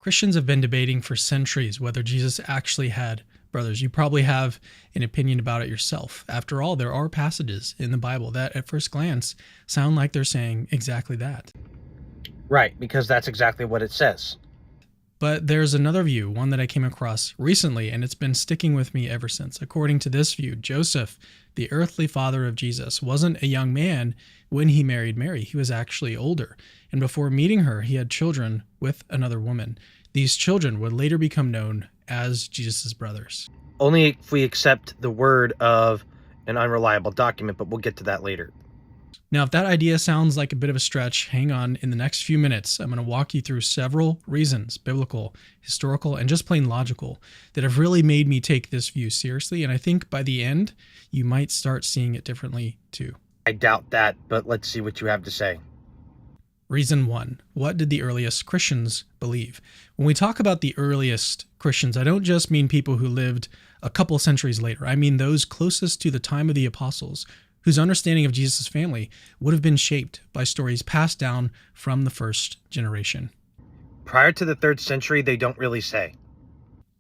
Christians have been debating for centuries whether Jesus actually had brothers. You probably have an opinion about it yourself. After all, there are passages in the Bible that at first glance sound like they're saying exactly that. Right, because that's exactly what it says. But there's another view, one that I came across recently, and it's been sticking with me ever since. According to this view, Joseph, the earthly father of Jesus, wasn't a young man when he married Mary. He was actually older. And before meeting her, he had children with another woman. These children would later become known as Jesus' brothers. Only if we accept the word of an unreliable document, but we'll get to that later. Now, if that idea sounds like a bit of a stretch, hang on. In the next few minutes, I'm going to walk you through several reasons, biblical, historical, and just plain logical, that have really made me take this view seriously. And I think by the end, you might start seeing it differently too. I doubt that, but let's see what you have to say. Reason 1. What did the earliest Christians believe? When we talk about the earliest Christians, I don't just mean people who lived a couple centuries later. I mean those closest to the time of the apostles, whose understanding of Jesus' family would have been shaped by stories passed down from the first generation. Prior to the 3rd century, they don't really say.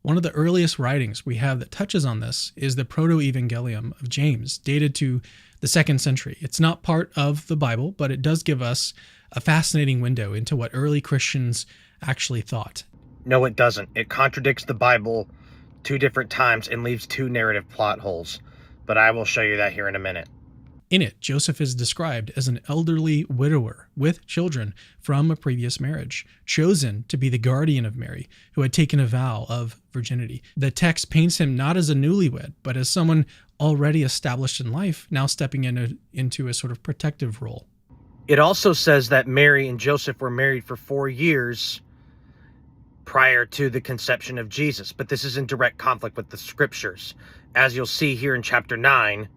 One of the earliest writings we have that touches on this is the Proto-Evangelium of James, dated to the 2nd century. It's not part of the Bible, but it does give us a fascinating window into what early Christians actually thought. No, it doesn't. It contradicts the Bible 2 different times and leaves 2 narrative plot holes. But I will show you that here in a minute. In it, Joseph is described as an elderly widower with children from a previous marriage, chosen to be the guardian of Mary, who had taken a vow of virginity. The text paints him not as a newlywed, but as someone already established in life, now stepping into a sort of protective role. It also says that Mary and Joseph were married for 4 years prior to the conception of Jesus, but this is in direct conflict with the scriptures. As you'll see here in chapter 9,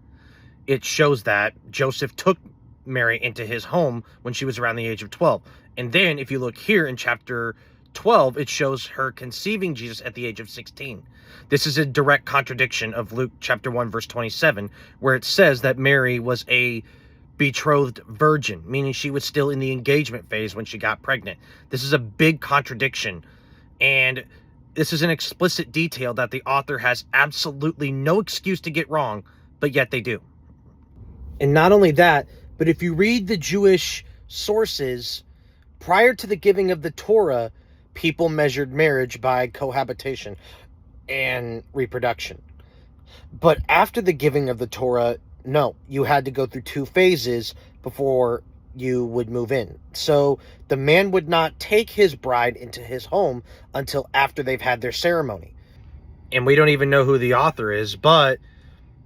it shows that Joseph took Mary into his home when she was around the age of 12. And then if you look here in chapter 12, it shows her conceiving Jesus at the age of 16. This is a direct contradiction of Luke chapter 1, verse 27, where it says that Mary was a betrothed virgin, meaning she was still in the engagement phase when she got pregnant. This is a big contradiction. And this is an explicit detail that the author has absolutely no excuse to get wrong, but yet they do. And not only that, but if you read the Jewish sources, prior to the giving of the Torah, people measured marriage by cohabitation and reproduction. But after the giving of the Torah, no, you had to go through 2 phases before you would move in. So the man would not take his bride into his home until after they've had their ceremony. And we don't even know who the author is, but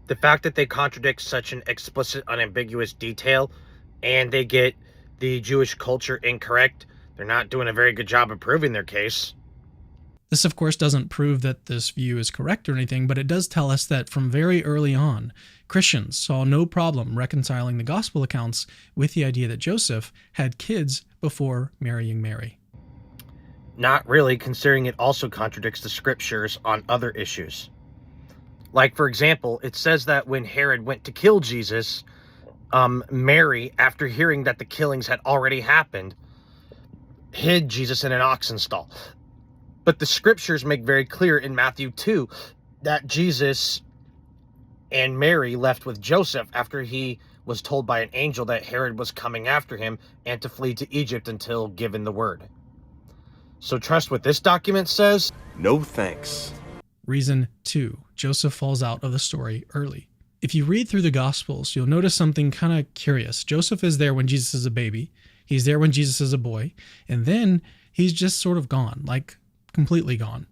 the fact that they contradict such an explicit, unambiguous detail, and they get the Jewish culture incorrect, they're not doing a very good job of proving their case. This, of course, doesn't prove that this view is correct or anything, but it does tell us that from very early on, Christians saw no problem reconciling the gospel accounts with the idea that Joseph had kids before marrying Mary. Not really, considering it also contradicts the scriptures on other issues. Like, for example, it says that when Herod went to kill Jesus, Mary, after hearing that the killings had already happened, hid Jesus in an oxen stall. But the scriptures make very clear in Matthew 2 that Jesus and Mary left with Joseph after he was told by an angel that Herod was coming after him and to flee to Egypt until given the word. So trust what this document says? No thanks. Reason 2. Joseph falls out of the story early. If you read through the Gospels, you'll notice something kind of curious. Joseph is there when Jesus is a baby. He's there when Jesus is a boy. And then he's just sort of gone, like completely gone.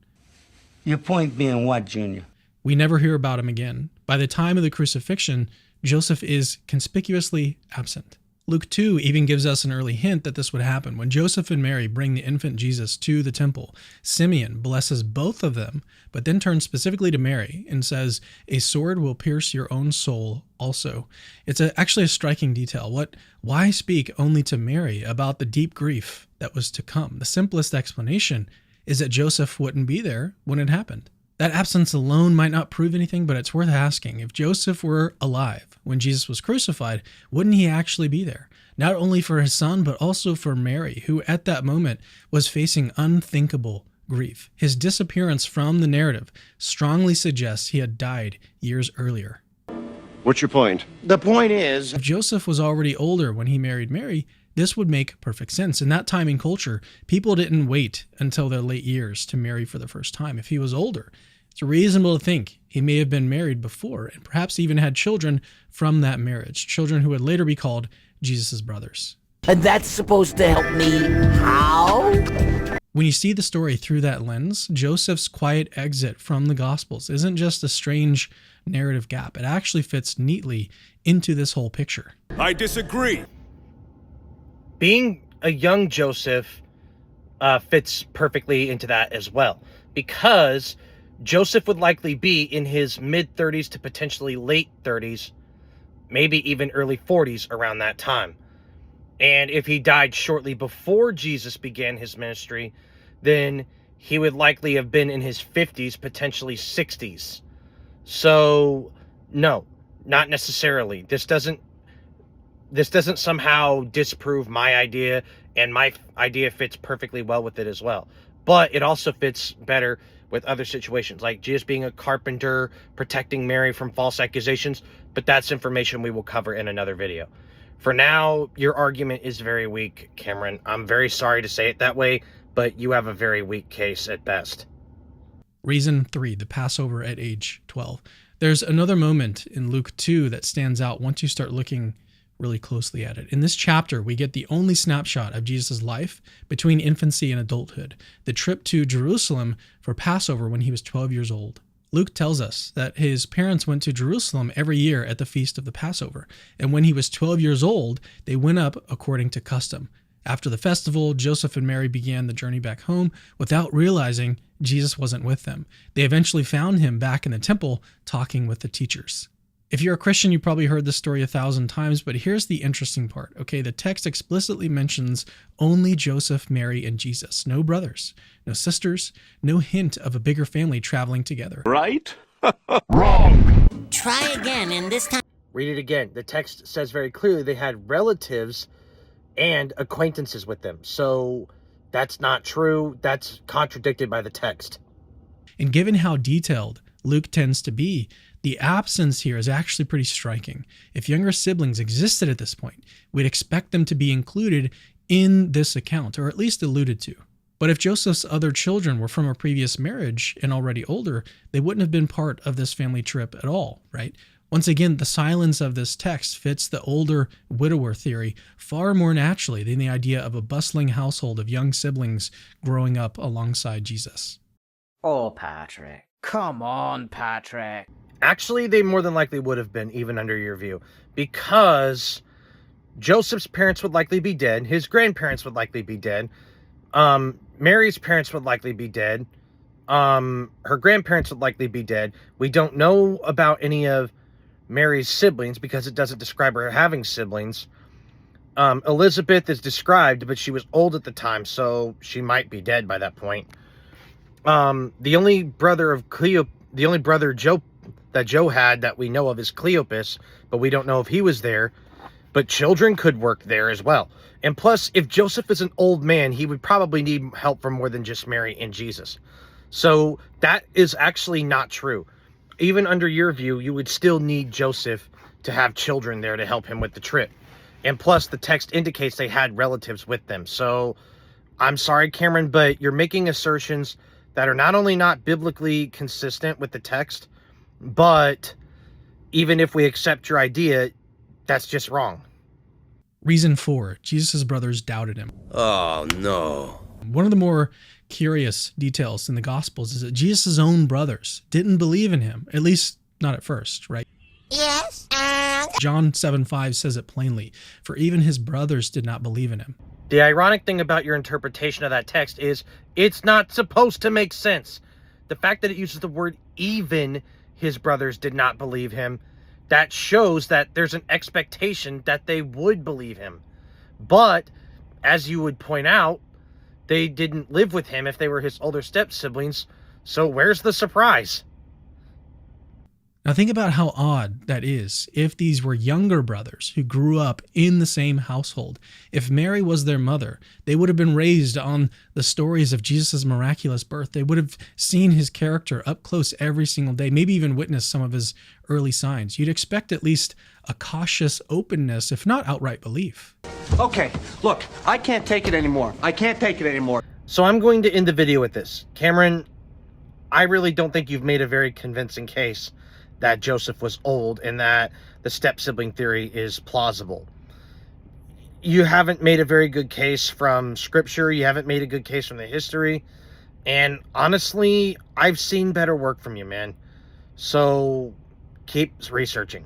Your point being what, Junior? We never hear about him again. By the time of the crucifixion, Joseph is conspicuously absent. Luke 2 even gives us an early hint that this would happen. When Joseph and Mary bring the infant Jesus to the temple, Simeon blesses both of them, but then turns specifically to Mary and says, "A sword will pierce your own soul also." It's actually a striking detail. Why speak only to Mary about the deep grief that was to come? The simplest explanation is that Joseph wouldn't be there when it happened. That absence alone might not prove anything, but it's worth asking. If Joseph were alive when Jesus was crucified, wouldn't he actually be there? Not only for his son, but also for Mary, who at that moment was facing unthinkable grief. His disappearance from the narrative strongly suggests he had died years earlier. What's your point? The point is, If Joseph was already older when he married Mary, this would make perfect sense. In that time and culture, people didn't wait until their late years to marry for the first time. If he was older, it's reasonable to think he may have been married before and perhaps even had children from that marriage, children who would later be called Jesus' brothers. And that's supposed to help me how? When you see the story through that lens, Joseph's quiet exit from the Gospels isn't just a strange narrative gap. It actually fits neatly into this whole picture. I disagree. Being a young Joseph fits perfectly into that as well, because Joseph would likely be in his mid-30s to potentially late 30s, maybe even early 40s around that time. And if he died shortly before Jesus began his ministry, then he would likely have been in his 50s, potentially 60s. So, no, not necessarily. This doesn't somehow disprove my idea, and my idea fits perfectly well with it as well. But it also fits better with other situations, like Jesus being a carpenter, protecting Mary from false accusations. But that's information we will cover in another video. For now, your argument is very weak, Cameron. I'm very sorry to say it that way, but you have a very weak case at best. Reason 3, the Passover at age 12. There's another moment in Luke 2 that stands out once you start looking really closely at it. In this chapter, we get the only snapshot of Jesus' life between infancy and adulthood, the trip to Jerusalem for Passover when he was 12 years old. Luke tells us that his parents went to Jerusalem every year at the feast of the Passover, and when he was 12 years old, they went up according to custom. After the festival, Joseph and Mary began the journey back home without realizing Jesus wasn't with them. They eventually found him back in the temple talking with the teachers. If you're a Christian, you probably heard this story 1,000 times, but here's the interesting part. Okay, the text explicitly mentions only Joseph, Mary, and Jesus. No brothers, no sisters, no hint of a bigger family traveling together. Right? Try again, and this time. Read it again. The text says very clearly they had relatives and acquaintances with them. So that's not true. That's contradicted by the text. And given how detailed Luke tends to be, the absence here is actually pretty striking. If younger siblings existed at this point, we'd expect them to be included in this account, or at least alluded to. But if Joseph's other children were from a previous marriage and already older, they wouldn't have been part of this family trip at all, right? Once again, the silence of this text fits the older widower theory far more naturally than the idea of a bustling household of young siblings growing up alongside Jesus. Oh, Patrick. Come on, Patrick. Actually, they more than likely would have been, even under your view, because Joseph's parents would likely be dead. His grandparents would likely be dead. Mary's parents would likely be dead. Her grandparents would likely be dead. We don't know about any of Mary's siblings because it doesn't describe her having siblings. Elizabeth is described, but she was old at the time, so she might be dead by that point. The only brother Joe had that we know of is Cleopas, but we don't know if he was there. But children could work there as well. And plus, if Joseph is an old man, he would probably need help from more than just Mary and Jesus. So that is actually not true. Even under your view, you would still need Joseph to have children there to help him with the trip. And plus, the text indicates they had relatives with them. So I'm sorry, Cameron, but you're making assertions that are not only not biblically consistent with the text, but even if we accept your idea, that's just wrong. Reason 4, Jesus' brothers doubted him. Oh, no. One of the more curious details in the Gospels is that Jesus' own brothers didn't believe in him, at least not at first, right? Yes. John 7:5 says it plainly, for even his brothers did not believe in him. The ironic thing about your interpretation of that text is it's not supposed to make sense. The fact that it uses the word even his brothers did not believe him, that shows that there's an expectation that they would believe him. But, as you would point out, they didn't live with him if they were his older step siblings, so where's the surprise? Now think about how odd that is if these were younger brothers who grew up in the same household. If Mary was their mother, they would have been raised on the stories of Jesus' miraculous birth. They would have seen his character up close every single day, maybe even witnessed some of his early signs. You'd expect at least a cautious openness, if not outright belief. Okay, look, I can't take it anymore. I can't take it anymore. So I'm going to end the video with this. Cameron, I really don't think you've made a very convincing case that Joseph was old and that the step-sibling theory is plausible. You haven't made a very good case from scripture. You haven't made a good case from the history. And honestly, I've seen better work from you, man. So keep researching.